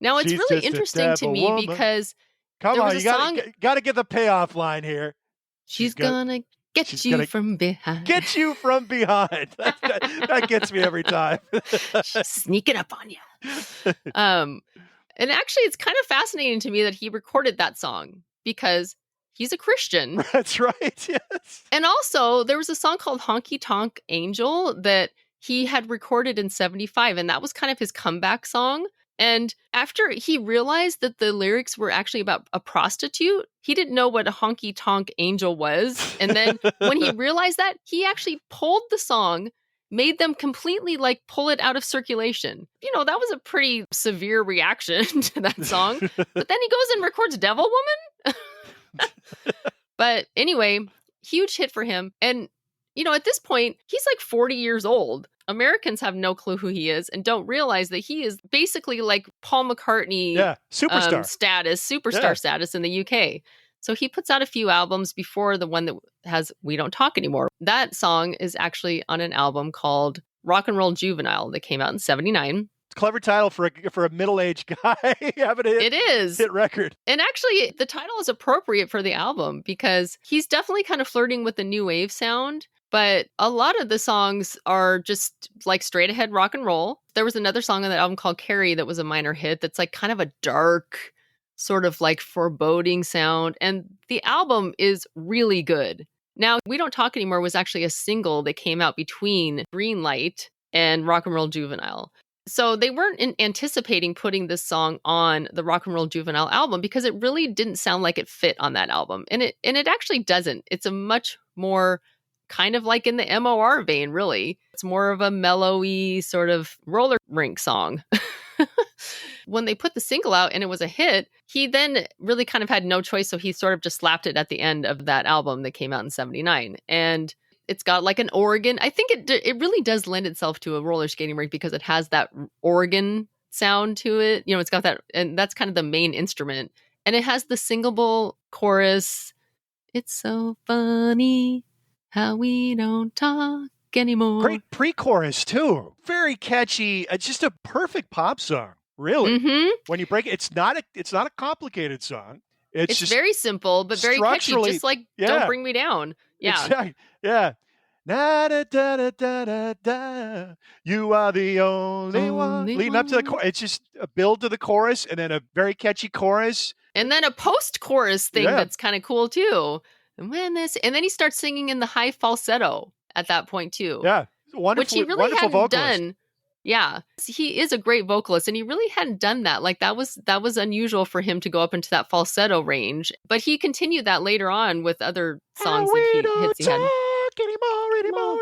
Now, it's really interesting to me because come on, you got to get the payoff line here. She's gonna get you from behind. Get you from behind. That gets me every time. She's sneaking up on you. And actually, it's kind of fascinating to me that he recorded that song because he's a Christian. That's right. Yes. And also, there was a song called Honky Tonk Angel that he had recorded in 75, and that was kind of his comeback song. And after he realized that the lyrics were actually about a prostitute, he didn't know what a honky tonk angel was. And then when he realized that, he actually pulled the song, made them completely like pull it out of circulation. You know, that was a pretty severe reaction to that song. But then he goes and records Devil Woman. But anyway, huge hit for him. And you know, at this point, he's like 40 years old. Americans have no clue who he is and don't realize that he is basically like Paul McCartney superstar status in the UK. So he puts out a few albums before the one that has We Don't Talk Anymore. That song is actually on an album called Rock and Roll Juvenile that came out in 79. Clever title for a middle-aged guy having a hit record. And actually, the title is appropriate for the album because he's definitely kind of flirting with the new wave sound. But a lot of the songs are just like straight ahead rock and roll. There was another song on that album called Carrie that was a minor hit that's like kind of a dark, sort of like foreboding sound. And the album is really good. Now, We Don't Talk Anymore was actually a single that came out between Green Light and Rock and Roll Juvenile. So they weren't anticipating putting this song on the Rock and Roll Juvenile album because it really didn't sound like it fit on that album. And it actually doesn't. It's a much more kind of like in the MOR vein, really. It's more of a mellowy sort of roller rink song. When they put the single out and it was a hit, he then really kind of had no choice. So he sort of just slapped it at the end of that album that came out in 79. And it's got like an organ. I think it really does lend itself to a roller skating rink because it has that organ sound to it. You know, it's got that, and that's kind of the main instrument. And it has the singable chorus. It's so funny how we don't talk anymore. Great pre-chorus too. Very catchy. It's just a perfect pop song. Really. Mm-hmm. When you break it, it's not a complicated song. It's just very simple, but very catchy. Just like Don't Bring Me Down. Yeah. Exactly. Yeah. Da, da, da, da, da, da. You are the only one. Leading up to the chorus. It's just a build to the chorus and then a very catchy chorus. And then a post-chorus thing that's kind of cool too. And then he starts singing in the high falsetto at that point too. Yeah. Which he really wonderful hadn't vocalist. done. Yeah. He is a great vocalist, and he really hadn't done that. Like that was unusual for him to go up into that falsetto range. But he continued that later on with other songs that he hits he had. Anymore.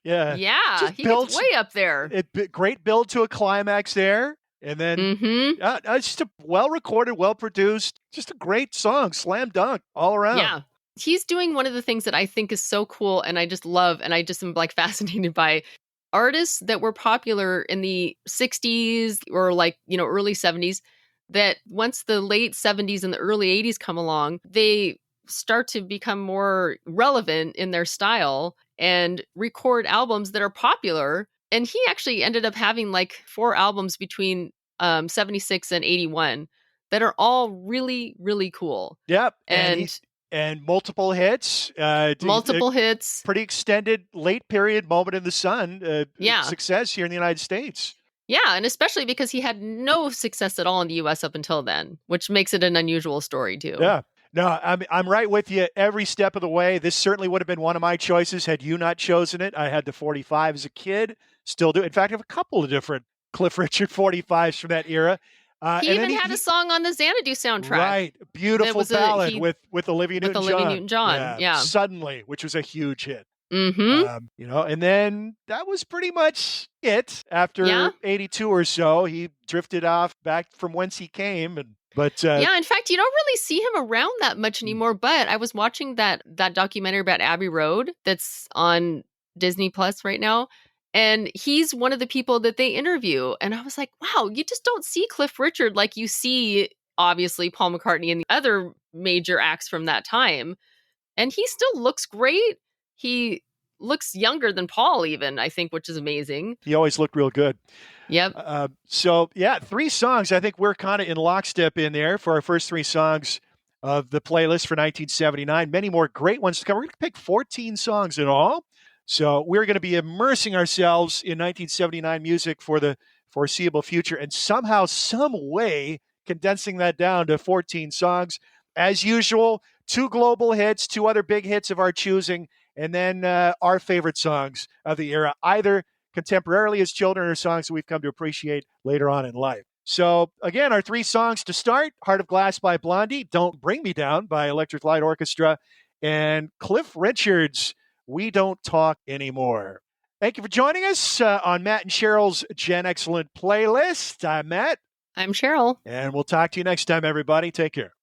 Yeah. Yeah, he gets way up there. Great build to a climax there. And then it's just a well-recorded, well-produced, just a great song, slam dunk all around. Yeah. He's doing one of the things that I think is so cool and I just love and I just am like fascinated by artists that were popular in the 60s or like, early 70s, that once the late 70s and the early 80s come along, they start to become more relevant in their style and record albums that are popular. And he actually ended up having like 4 albums between 76 and 81 that are all really, really cool. Yep. And multiple hits. Multiple hits. Pretty extended late period moment in the sun. Success here in the United States. Yeah, and especially because he had no success at all in the U.S. up until then, which makes it an unusual story too. Yeah. No, I'm right with you every step of the way. This certainly would have been one of my choices had you not chosen it. I had the 45 as a kid. Still do. In fact, I have a couple of different Cliff Richard 45s from that era. He even had a song on the Xanadu soundtrack. Right. Beautiful ballad with Olivia Newton-John. Yeah. Suddenly, which was a huge hit. Mm-hmm. And then that was pretty much it. After 82 or so, he drifted off back from whence he came. In fact, you don't really see him around that much anymore. But I was watching that documentary about Abbey Road that's on Disney Plus right now. And he's one of the people that they interview. And I was like, wow, you just don't see Cliff Richard like you see, obviously, Paul McCartney and the other major acts from that time. And he still looks great. He looks younger than Paul even, I think, which is amazing. He always looked real good. Yep. 3 songs. I think we're kind of in lockstep in there for our first 3 songs of the playlist for 1979. Many more great ones to come. We're going to pick 14 songs in all. So we're going to be immersing ourselves in 1979 music for the foreseeable future and somehow, some way, condensing that down to 14 songs. As usual, 2 global hits, 2 other big hits of our choosing, and then our favorite songs of the era, either contemporarily as children or songs that we've come to appreciate later on in life. So, again, our 3 songs to start: Heart of Glass by Blondie, Don't Bring Me Down by Electric Light Orchestra, and Cliff Richard's We Don't Talk Anymore. Thank you for joining us on Matt and Sheryl's Gen Excellent playlist. I'm Matt. I'm Sheryl. And we'll talk to you next time, everybody. Take care.